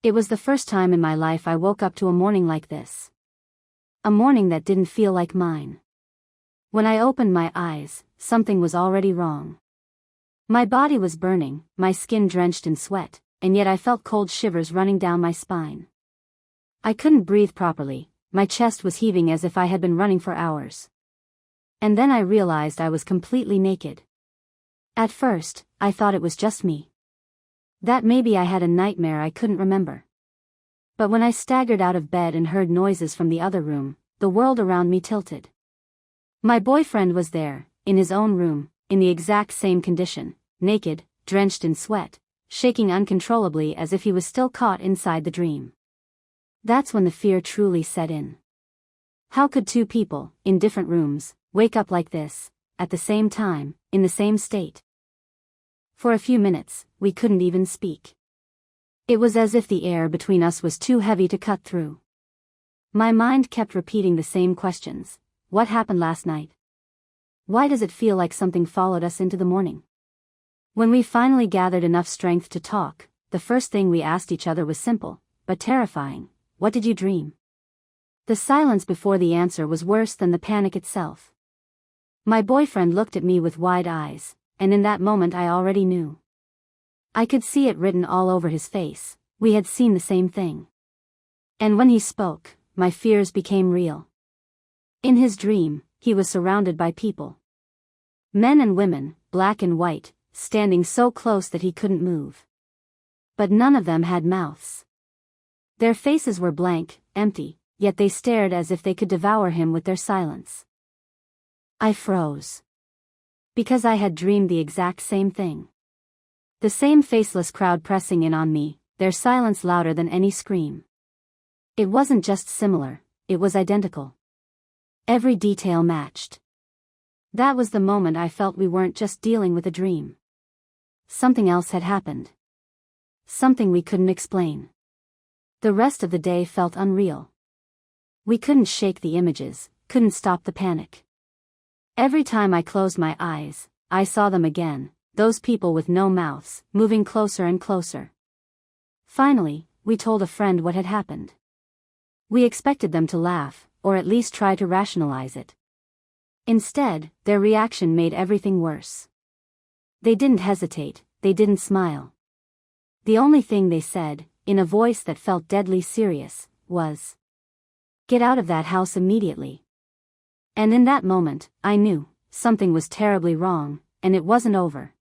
It was the first time in my life I woke up to a morning like this. A morning that didn't feel like mine. When I opened my eyes, something was already wrong. My body was burning, my skin drenched in sweat, and yet I felt cold shivers running down my spine. I couldn't breathe properly, my chest was heaving as if I had been running for hours. And then I realized I was completely naked. At first, I thought it was just me. That maybe I had a nightmare I couldn't remember. But when I staggered out of bed and heard noises from the other room, the world around me tilted. My boyfriend was there, in his own room, in the exact same condition, naked, drenched in sweat, shaking uncontrollably as if he was still caught inside the dream. That's when the fear truly set in. How could two people, in different rooms, wake up like this, at the same time, in the same state? For a few minutes, we couldn't even speak. It was as if the air between us was too heavy to cut through. My mind kept repeating the same questions. What happened last night? Why does it feel like something followed us into the morning? When we finally gathered enough strength to talk, the first thing we asked each other was simple, but terrifying. What did you dream? The silence before the answer was worse than the panic itself. My boyfriend looked at me with wide eyes, and in that moment I already knew. I could see it written all over his face. We had seen the same thing. And when he spoke, my fears became real. In his dream, he was surrounded by people. Men and women, black and white, standing so close that he couldn't move. But none of them had mouths. Their faces were blank, empty, yet they stared as if they could devour him with their silence. I froze. Because I had dreamed the exact same thing. The same faceless crowd pressing in on me, their silence louder than any scream. It wasn't just similar, it was identical. Every detail matched. That was the moment I felt we weren't just dealing with a dream. Something else had happened. Something we couldn't explain. The rest of the day felt unreal. We couldn't shake the images, couldn't stop the panic. Every time I closed my eyes, I saw them again, those people with no mouths, moving closer and closer. Finally, we told a friend what had happened. We expected them to laugh, or at least try to rationalize it. Instead, their reaction made everything worse. They didn't hesitate, they didn't smile. The only thing they said, in a voice that felt deadly serious, was, "Get out of that house immediately." And in that moment, I knew, something was terribly wrong, and it wasn't over.